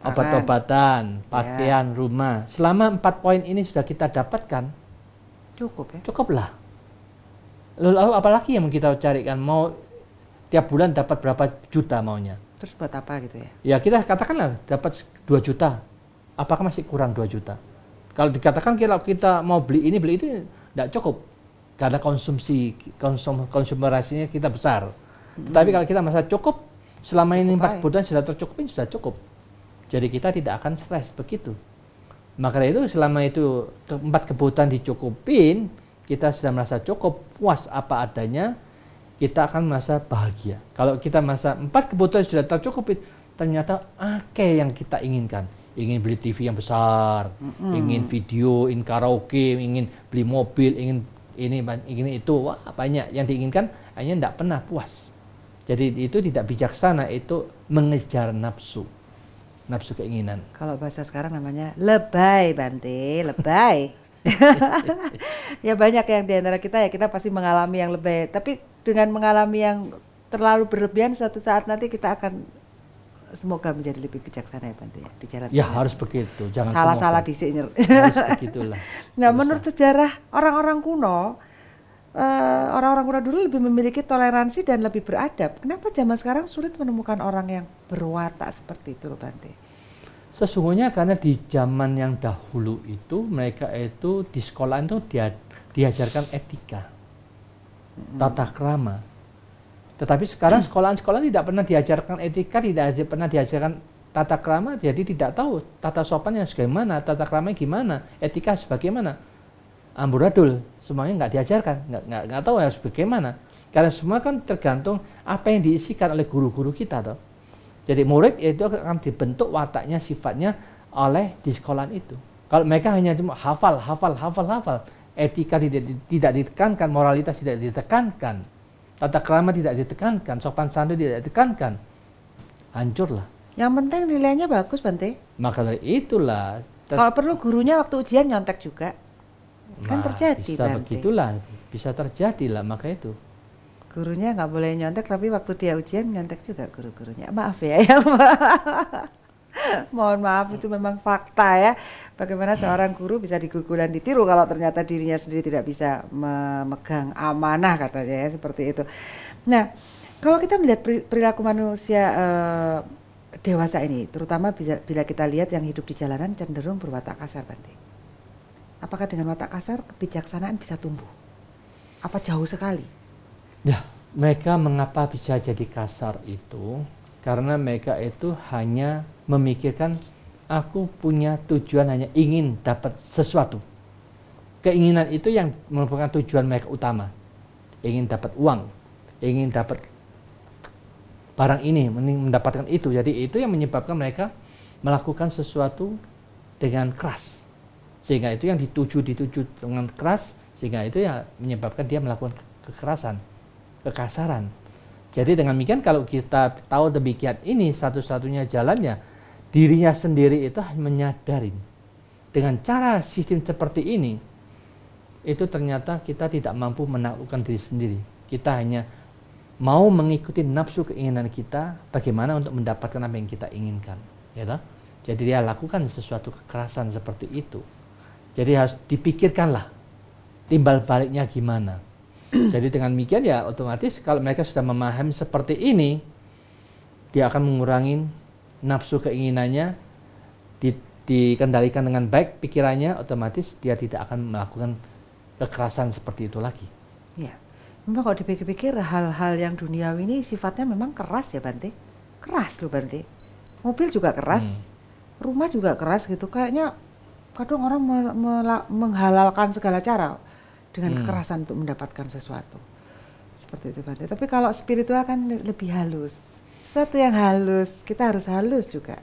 obat-obatan, pakaian, rumah. Selama 4 poin ini sudah kita dapatkan, cukup ya? Cukuplah. Lalu apalagi yang kita carikan? Mau tiap bulan dapat berapa juta maunya? Terus buat apa gitu ya? Ya kita katakanlah dapat 2 juta. Apakah masih kurang 2 juta? Kalau dikatakan kita mau beli ini beli itu tidak cukup. Karena konsumerasinya kita besar. Tetapi kalau kita merasa cukup, selama ini 4 bulan sudah tercukupin, sudah cukup. Jadi kita tidak akan stres begitu. Maka dari itu selama itu 4 kebutuhan dicukupin, kita sudah merasa cukup, puas apa adanya, kita akan merasa bahagia. Kalau kita merasa 4 kebutuhan sudah tercukupin, ternyata yang kita inginkan. Ingin beli TV yang besar, ingin video, ingin karaoke, ingin beli mobil, ingin itu, wah banyak yang diinginkan, hanya tidak pernah puas. Jadi itu tidak bijaksana, itu mengejar nafsu keinginan. Kalau bahasa sekarang namanya lebay Bante, lebay. Ya banyak yang di antara kita ya kita pasti mengalami yang lebay. Tapi dengan mengalami yang terlalu berlebihan suatu saat nanti kita akan semoga menjadi lebih bijaksana ya Bante ya di jalan. Ya harus begitu, jangan salah-salah disikir. Harus begitulah. Nah menurut sejarah orang-orang kuno, orang-orang kuno dulu lebih memiliki toleransi dan lebih beradab. Kenapa zaman sekarang sulit menemukan orang yang berwatak seperti itu loh Bante? Sesungguhnya karena di zaman yang dahulu itu mereka itu di sekolah itu diajarkan etika, tata krama. Tetapi sekarang sekolah-sekolah tidak pernah diajarkan etika, tidak pernah diajarkan tata krama, jadi tidak tahu tata sopannya bagaimana, tata kramanya gimana, etika sebagaimana. Amburadul, semuanya nggak diajarkan, nggak tahu harus bagaimana. Karena semua kan tergantung apa yang diisikan oleh guru-guru kita toh. Jadi murid itu akan dibentuk wataknya, sifatnya oleh di sekolah itu. Kalau mereka hanya cuma hafal, etika tidak ditekankan, moralitas tidak ditekankan, tata krama tidak ditekankan, sopan santun tidak ditekankan, hancurlah. Yang penting nilainya bagus Bante. Maka dari itulah. Kalau perlu gurunya waktu ujian nyontek juga. Kan terjadi bisa Bante. Begitulah, bisa terjadi lah, maka itu. Gurunya nggak boleh nyontek, tapi waktu dia ujian nyontek juga guru-gurunya. Maaf ya, mohon maaf itu memang fakta ya. Bagaimana seorang guru bisa digugulan ditiru kalau ternyata dirinya sendiri tidak bisa memegang amanah katanya ya, seperti itu. Nah, kalau kita melihat perilaku manusia dewasa ini, terutama bila kita lihat yang hidup di jalanan cenderung berwatak kasar Bante. Apakah dengan watak kasar kebijaksanaan bisa tumbuh? Apa jauh sekali? Ya, mereka mengapa bisa jadi kasar itu? Karena mereka itu hanya memikirkan aku punya tujuan hanya ingin dapat sesuatu. Keinginan itu yang merupakan tujuan mereka utama. Ingin dapat uang, ingin dapat barang ini, mendapatkan itu. Jadi itu yang menyebabkan mereka melakukan sesuatu dengan keras. Sehingga itu yang dituju dengan keras, sehingga itu yang menyebabkan dia melakukan kekerasan, kekasaran. Jadi dengan demikian kalau kita tahu demikian ini satu-satunya jalannya, dirinya sendiri itu menyadari dengan cara sistem seperti ini, itu ternyata kita tidak mampu menaklukkan diri sendiri. Kita hanya mau mengikuti nafsu keinginan kita, bagaimana untuk mendapatkan apa yang kita inginkan. Ya, jadi dia lakukan sesuatu kekerasan seperti itu. Jadi harus dipikirkanlah timbal baliknya gimana. Jadi dengan demikian ya otomatis kalau mereka sudah memahami seperti ini, dia akan mengurangi nafsu keinginannya, dikendalikan dengan baik pikirannya, otomatis dia tidak akan melakukan kekerasan seperti itu lagi. Ya, memang kalau dipikir-pikir hal-hal yang duniawi ini sifatnya memang keras ya Bante. Keras loh Bante. Mobil juga keras, rumah juga keras gitu. Kayaknya kadang orang menghalalkan segala cara dengan kekerasan untuk mendapatkan sesuatu. Seperti itu Bante. Tapi kalau spiritual kan lebih halus. Sesuatu yang halus, kita harus halus juga.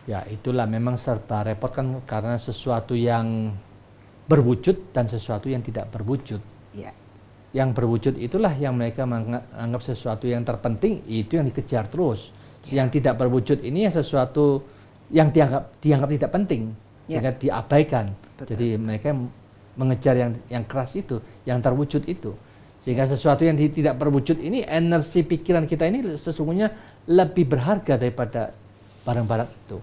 Ya itulah memang serba repot kan karena sesuatu yang berwujud dan sesuatu yang tidak berwujud. Ya. Yang berwujud itulah yang mereka menganggap sesuatu yang terpenting, itu yang dikejar terus. Yang tidak berwujud ini ya sesuatu yang dianggap tidak penting, sehingga diabaikan. Betul. Jadi mereka mengejar yang keras itu, yang terwujud itu. Sehingga sesuatu yang tidak berwujud ini, energi pikiran kita ini sesungguhnya lebih berharga daripada barang-barang itu.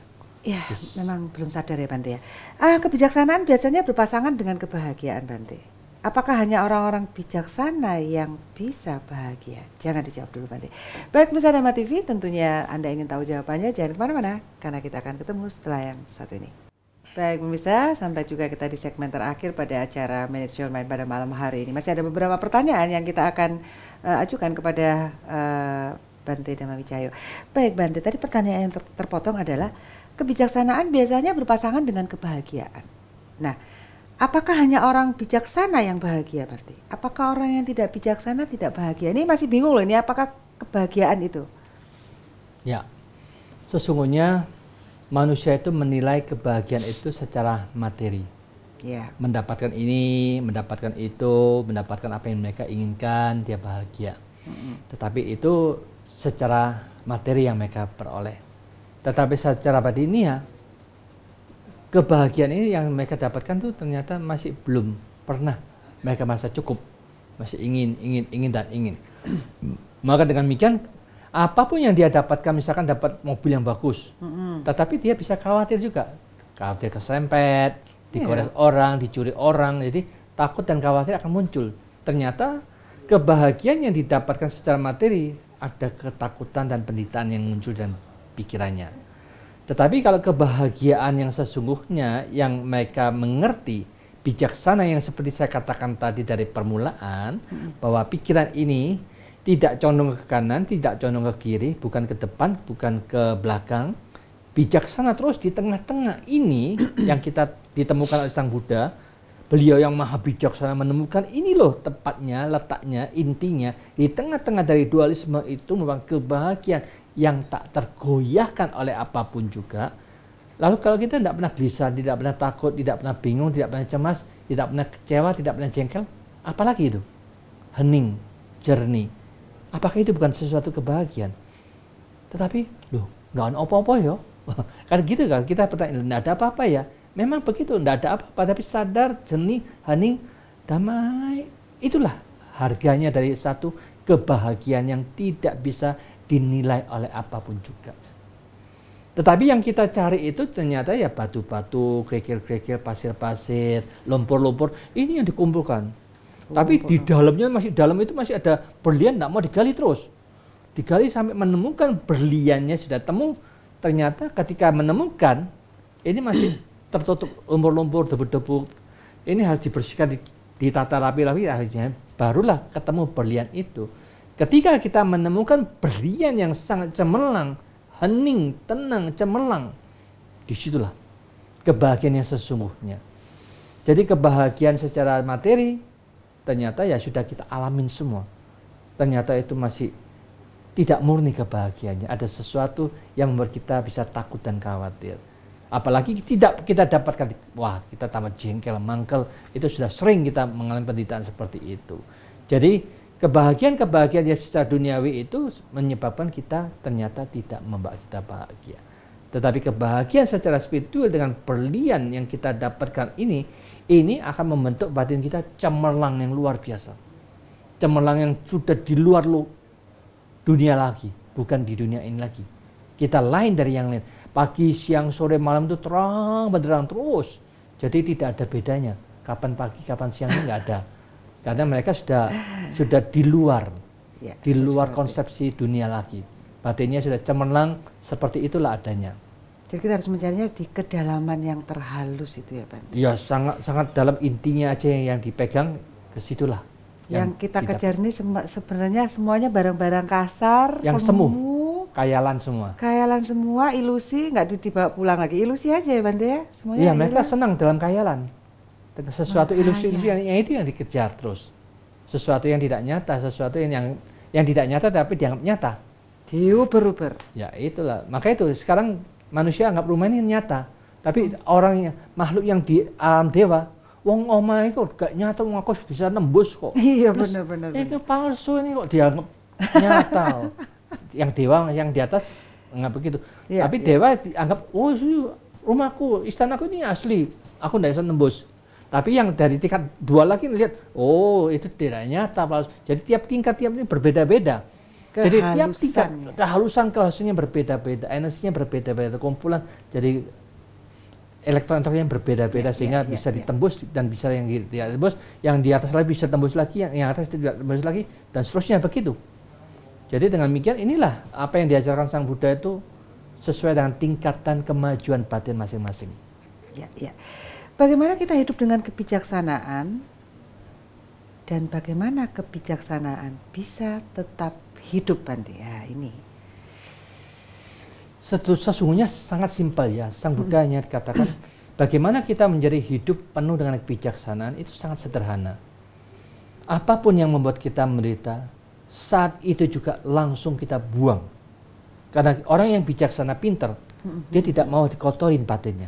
Ya, memang belum sadar ya Bante ya. Kebijaksanaan biasanya berpasangan dengan kebahagiaan Bante. Apakah hanya orang-orang bijaksana yang bisa bahagia? Jangan dijawab dulu Bante. Baik, pemirsa Dhamma TV, tentunya Anda ingin tahu jawabannya, jangan kemana-mana, karena kita akan ketemu setelah yang satu ini. Baik pemirsa, sampai juga kita di segmen terakhir pada acara Manage Your Mind pada malam hari ini. Masih ada beberapa pertanyaan yang kita akan ajukan kepada Bante Dhamma Wicayo. Baik Bante, tadi pertanyaan yang terpotong adalah kebijaksanaan biasanya berpasangan dengan kebahagiaan. Nah, apakah hanya orang bijaksana yang bahagia Bante? Apakah orang yang tidak bijaksana tidak bahagia? Ini masih bingung loh, ini apakah kebahagiaan itu? Ya, sesungguhnya manusia itu menilai kebahagiaan itu secara materi. Ya. Mendapatkan ini, mendapatkan itu, mendapatkan apa yang mereka inginkan, dia bahagia. Tetapi itu secara materi yang mereka peroleh. Tetapi secara batinnya, kebahagiaan ini yang mereka dapatkan tuh ternyata masih belum pernah mereka merasa cukup. Masih ingin dan ingin. Maka dengan demikian, apapun yang dia dapatkan, misalkan dapat mobil yang bagus, tetapi dia bisa khawatir juga. Khawatir kesempet, digores orang, dicuri orang, jadi takut dan khawatir akan muncul. Ternyata kebahagiaan yang didapatkan secara materi, ada ketakutan dan penderitaan yang muncul dan pikirannya. Tetapi kalau kebahagiaan yang sesungguhnya yang mereka mengerti, bijaksana yang seperti saya katakan tadi dari permulaan, bahwa pikiran ini tidak condong ke kanan, tidak condong ke kiri, bukan ke depan, bukan ke belakang, bijaksana terus di tengah-tengah ini yang kita ditemukan oleh Sang Buddha. Beliau yang maha bijaksana menemukan ini loh tepatnya, letaknya, intinya di tengah-tengah dari dualisme itu merupakan kebahagiaan yang tak tergoyahkan oleh apapun juga. Lalu kalau kita tidak pernah gelisah, tidak pernah takut, tidak pernah bingung, tidak pernah cemas, tidak pernah kecewa, tidak pernah jengkel, apalagi itu? Hening, jernih. Apakah itu bukan sesuatu kebahagiaan? Tetapi, loh, nggak ada apa-apa ya. Kan gitu kan, kita bertanya, nggak ada apa-apa ya. Memang begitu, nggak ada apa-apa, tapi sadar, jernih, hening, damai. Itulah harganya dari satu kebahagiaan yang tidak bisa dinilai oleh apapun juga. Tetapi yang kita cari itu ternyata ya batu-batu, kerikil-kerikil, pasir-pasir, lumpur-lumpur, ini yang dikumpulkan. Tapi di dalamnya dalam itu masih ada berlian, tidak mau digali terus. Digali sampai menemukan berliannya sudah temu. Ternyata ketika menemukan, ini masih tertutup lumpur-lumpur, debu-debu. Ini harus dibersihkan, ditata rapi-rapi, akhirnya barulah ketemu berlian itu. Ketika kita menemukan berlian yang sangat cemerlang, hening, tenang, cemerlang, disitulah kebahagiaan yang sesungguhnya. Jadi kebahagiaan secara materi, ternyata ya sudah kita alamin semua. Ternyata itu masih tidak murni kebahagiaannya. Ada sesuatu yang membuat kita bisa takut dan khawatir. Apalagi tidak kita dapatkan, wah kita tambah jengkel, mangkel, itu sudah sering kita mengalami penderitaan seperti itu. Jadi kebahagiaan yang secara duniawi itu menyebabkan kita ternyata tidak membuat kita bahagia. Tetapi kebahagiaan secara spiritual dengan berlian yang kita dapatkan ini akan membentuk batin kita cemerlang yang luar biasa. Cemerlang yang sudah di luar dunia lagi, bukan di dunia ini lagi. Kita lain dari yang lain. Pagi, siang, sore, malam itu terang benderang terus. Jadi tidak ada bedanya. Kapan pagi, kapan siangnya nggak ada. Karena mereka sudah di luar, ya, di luar konsepsi dunia lagi. Batinnya sudah cemerlang, seperti itulah adanya. Jadi kita harus mencarinya di kedalaman yang terhalus itu ya Pak? Iya, sangat dalam intinya aja yang dipegang, ke situlah. Yang kita kejar ini sebenarnya semuanya barang-barang kasar, yang semu, kayalan semua. Kayalan semua, ilusi, nggak dibawa pulang lagi. Ilusi aja ya Bante ya? Semuanya iya, mereka senang dalam kayalan. Sesuatu ilusi yang itu yang dikejar terus. Sesuatu yang tidak nyata, sesuatu yang tidak nyata tapi dianggap nyata. Diuber-uber. Ya itulah. Maka itu sekarang manusia anggap rumah ini nyata. Tapi makhluk yang di alam dewa, wong omahe kok gak nyata, wong aku bisa nembus kok. Iya, Terus, benar-benar. ini palsu ini kok dianggap nyata. Yang dewa yang di atas nggak begitu. Iya, Tapi iya. dewa dianggap, oh rumahku, istanaku ini asli, aku nggak bisa nembus. Tapi yang dari tingkat 2 lagi lihat, oh itu tidak nyata palsu. Jadi tiap tingkat ini berbeda-beda. Jadi tiap tingkat kehalusannya berbeda-beda, energinya berbeda-beda, kumpulan jadi elektron-elektron yang berbeda-beda sehingga bisa ditembus dan bisa yang tidak tembus, yang di atas lagi bisa tembus lagi, yang atas tidak tembus lagi, dan seterusnya begitu. Jadi dengan demikian inilah apa yang diajarkan Sang Buddha itu sesuai dengan tingkatan kemajuan batin masing-masing. Ya, ya. Bagaimana kita hidup dengan kebijaksanaan dan bagaimana kebijaksanaan bisa tetap hidup, Bante? Ya, ini. Sesungguhnya sangat simpel ya. Sang Buddha hanya katakan bagaimana kita menjadi hidup penuh dengan kebijaksanaan itu sangat sederhana. Apapun yang membuat kita menderita, saat itu juga langsung kita buang. Karena orang yang bijaksana pintar, dia tidak mau dikotorin batinnya.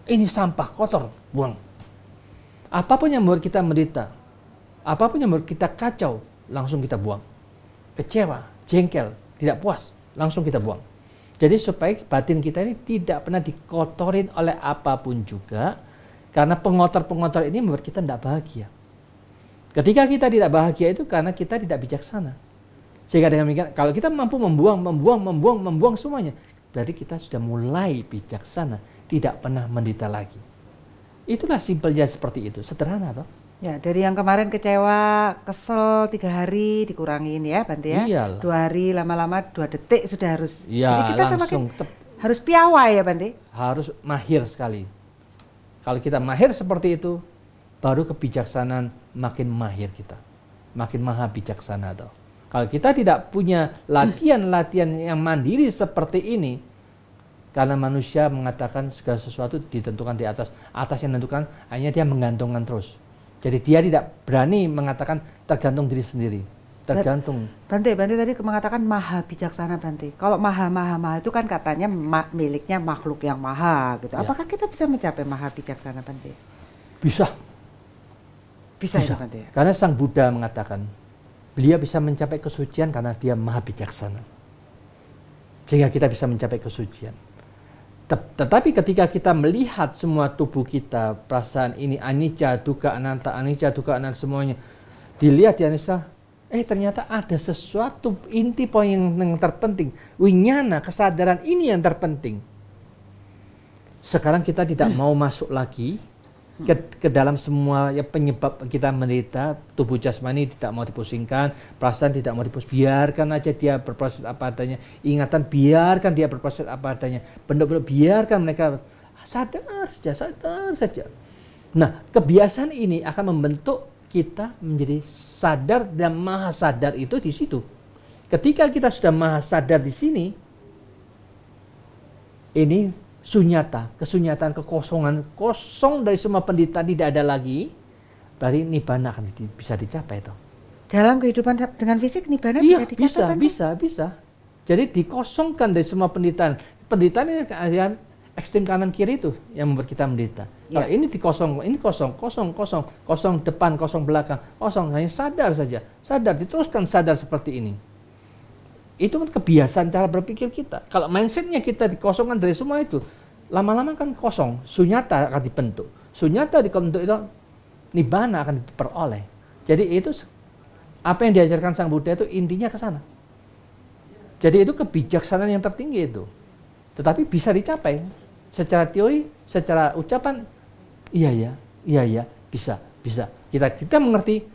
Ini sampah kotor, buang. Apapun yang membuat kita menderita, apapun yang membuat kita kacau, langsung kita buang. Kecewa, jengkel, tidak puas, langsung kita buang. Jadi supaya batin kita ini tidak pernah dikotorin oleh apapun juga, karena pengotor-pengotor ini membuat kita tidak bahagia. Ketika kita tidak bahagia itu karena kita tidak bijaksana. Sehingga dengan demikian, kalau kita mampu membuang semuanya, berarti kita sudah mulai bijaksana, tidak pernah menderita lagi. Itulah simpelnya seperti itu, sederhana toh. Ya, dari yang kemarin kecewa, kesel 3 hari dikurangin ya, Bante ya. Iyalah. 2 hari, lama-lama 2 detik sudah harus. Ya, Jadi kita langsung harus piawai ya, Bante. harus mahir sekali. Kalau kita mahir seperti itu, baru kebijaksanaan makin mahir kita. Makin maha bijaksana toh. Kalau kita tidak punya latihan-latihan yang mandiri seperti ini, karena manusia mengatakan segala sesuatu ditentukan di atas. Atas yang menentukan, hanya dia menggantungkan terus. Jadi dia tidak berani mengatakan tergantung diri sendiri. Tergantung. Bante tadi mengatakan maha bijaksana, Bante. Kalau maha itu kan katanya miliknya makhluk yang maha gitu. Ya. Apakah kita bisa mencapai maha bijaksana, Bante? Bisa. Bisa. Ya, Bante. Karena Sang Buddha mengatakan, beliau bisa mencapai kesucian karena dia maha bijaksana. Sehingga kita bisa mencapai kesucian. Tetapi ketika kita melihat semua tubuh kita, perasaan ini anicca, dukkha, anatta, semuanya, dilihat di anicca, ternyata ada sesuatu inti poin yang terpenting. Winyana, kesadaran ini yang terpenting. Sekarang kita tidak mau masuk lagi ke dalam semua ya, penyebab kita menderita. Tubuh jasmani tidak mau dipusingkan, perasaan tidak mau dipusingkan, biarkan aja dia berproses apa adanya, ingatan biarkan dia berproses apa adanya, bentuk-bentuk biarkan mereka sadar saja. Nah, kebiasaan ini akan membentuk kita menjadi sadar dan maha sadar itu di situ. Ketika kita sudah maha sadar di sini, ini sunyata, kesunyataan, kekosongan, kosong dari semua penderitaan, tidak ada lagi, berarti nibbana akan bisa dicapai toh. Dalam kehidupan dengan fisik nibbana bisa dicapai? Bisa. Jadi dikosongkan dari semua penderitaan. Penderitaan ini keadaan ekstrem kanan kiri itu yang membuat kita menderita. Ya. Kalau ini dikosong, ini kosong depan, kosong belakang, kosong, hanya sadar saja, diteruskan sadar seperti ini. Itu kan kebiasaan cara berpikir kita. Kalau mindsetnya kita dikosongkan dari semua itu, lama-lama kan kosong, sunyata akan dibentuk. Sunyata dibentuk itu, nibbana akan diperoleh. Jadi itu apa yang diajarkan Sang Buddha itu intinya ke sana. Jadi itu kebijaksanaan yang tertinggi itu. Tetapi bisa dicapai secara teori, secara ucapan, iya ya, bisa. Kita mengerti,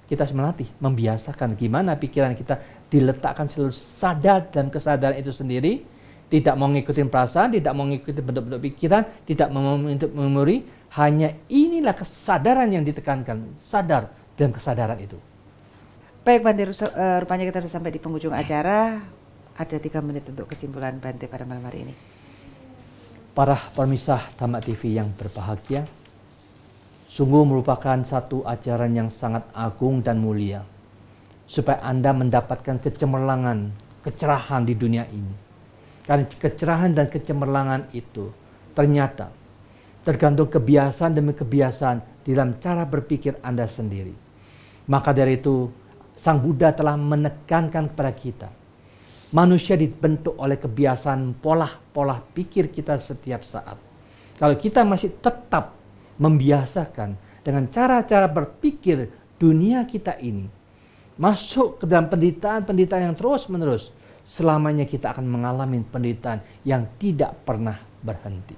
kita harus melatih, membiasakan gimana pikiran kita diletakkan selalu sadar dan kesadaran itu sendiri, tidak mau ngikutin perasaan, tidak mau ngikutin bentuk-bentuk pikiran, tidak mau untuk memori, hanya inilah kesadaran yang ditekankan, sadar dan kesadaran itu. Baik Bante, rupanya kita sudah sampai di penghujung acara. Ada 3 menit untuk kesimpulan Bante pada malam hari ini. Para pemirsa Dhamma TV yang berbahagia, sungguh merupakan satu ajaran yang sangat agung dan mulia, supaya Anda mendapatkan kecemerlangan, kecerahan di dunia ini. Karena kecerahan dan kecemerlangan itu ternyata tergantung kebiasaan demi kebiasaan di dalam cara berpikir Anda sendiri. Maka dari itu, Sang Buddha telah menekankan kepada kita, manusia dibentuk oleh kebiasaan pola pikir kita setiap saat. Kalau kita masih tetap membiasakan dengan cara-cara berpikir dunia kita ini, masuk ke dalam penderitaan yang terus-menerus, selamanya kita akan mengalami penderitaan yang tidak pernah berhenti.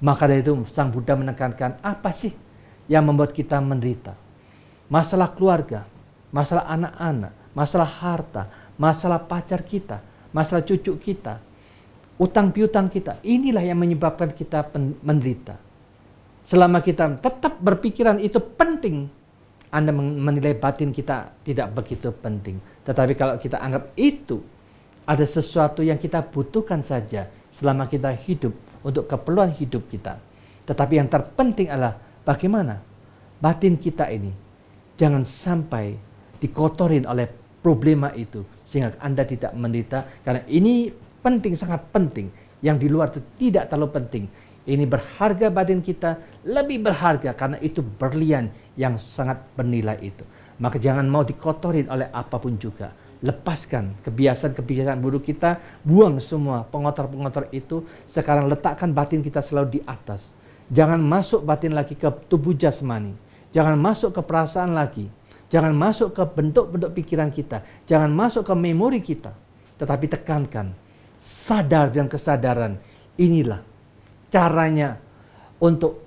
Maka dari itu Sang Buddha menekankan, apa sih yang membuat kita menderita? Masalah keluarga, masalah anak-anak, masalah harta, masalah pacar kita, masalah cucu kita, utang piutang kita. Inilah yang menyebabkan kita menderita. Selama kita tetap berpikiran itu penting, Anda menilai batin kita tidak begitu penting. Tetapi kalau kita anggap itu ada sesuatu yang kita butuhkan saja selama kita hidup untuk keperluan hidup kita. Tetapi yang terpenting adalah bagaimana batin kita ini jangan sampai dikotorin oleh problema itu sehingga Anda tidak menderita, karena ini penting, sangat penting. Yang di luar itu tidak terlalu penting. Ini berharga, batin kita lebih berharga karena itu berlian yang sangat bernilai itu. Maka jangan mau dikotorin oleh apapun juga. Lepaskan kebiasaan-kebiasaan buruk kita, buang semua pengotor-pengotor itu. Sekarang letakkan batin kita selalu di atas. Jangan masuk batin lagi ke tubuh jasmani. Jangan masuk ke perasaan lagi. Jangan masuk ke bentuk-bentuk pikiran kita. Jangan masuk ke memori kita. Tetapi tekankan, sadar dan kesadaran. Inilah caranya untuk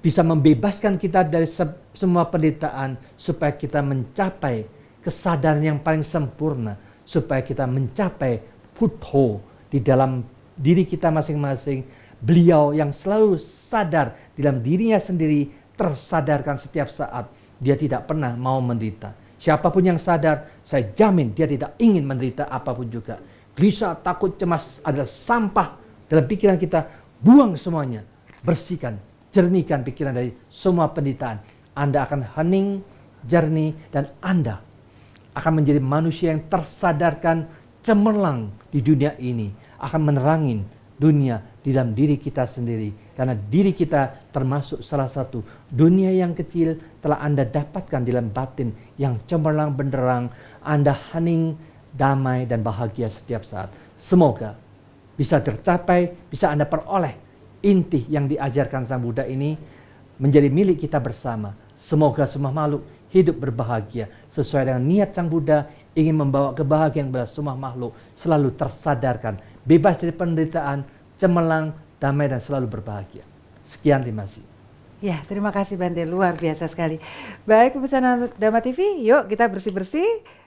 bisa membebaskan kita dari semua penderitaan, supaya kita mencapai kesadaran yang paling sempurna, supaya kita mencapai Buddha di dalam diri kita masing-masing. Beliau yang selalu sadar di dalam dirinya sendiri, tersadarkan setiap saat. Dia tidak pernah mau menderita. Siapapun yang sadar, saya jamin dia tidak ingin menderita apapun juga. Gelisah, takut, cemas adalah sampah dalam pikiran kita. Buang semuanya, bersihkan, jernihkan pikiran dari semua penderitaan. Anda akan hening, jernih, dan Anda akan menjadi manusia yang tersadarkan, cemerlang di dunia ini. Akan menerangin dunia di dalam diri kita sendiri. Karena diri kita termasuk salah satu dunia yang kecil telah Anda dapatkan di dalam batin yang cemerlang benderang. Anda hening, damai, dan bahagia setiap saat. Semoga bisa tercapai, bisa Anda peroleh inti yang diajarkan Sang Buddha ini menjadi milik kita bersama. Semoga semua makhluk hidup berbahagia sesuai dengan niat Sang Buddha, ingin membawa kebahagiaan kepada semua makhluk, selalu tersadarkan, bebas dari penderitaan, cemerlang, damai, dan selalu berbahagia. Sekian, terima kasih. Ya, terima kasih Bante, luar biasa sekali. Baik, pemirsa Dhamma TV, yuk kita bersih-bersih.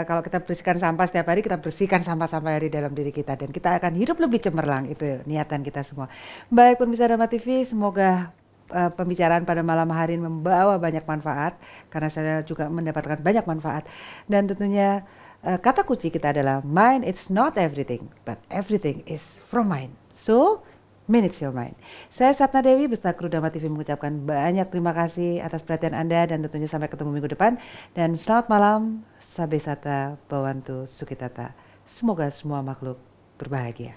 Kalau kita bersihkan sampah setiap hari, kita bersihkan sampah-sampah dari dalam diri kita, dan kita akan hidup lebih cemerlang. Itu niatan kita semua. Baik pemirsa Dhamma TV, semoga pembicaraan pada malam hari ini membawa banyak manfaat, karena saya juga mendapatkan banyak manfaat. Dan tentunya kata kunci kita adalah mind it's not everything, but everything is from mind. So manage your mind. Saya Sapna Dewi beserta kru Dhamma TV mengucapkan banyak terima kasih atas perhatian Anda, dan tentunya sampai ketemu minggu depan. Dan selamat malam. Sabe Sata Bawantu Sukitata. Semoga semua makhluk berbahagia.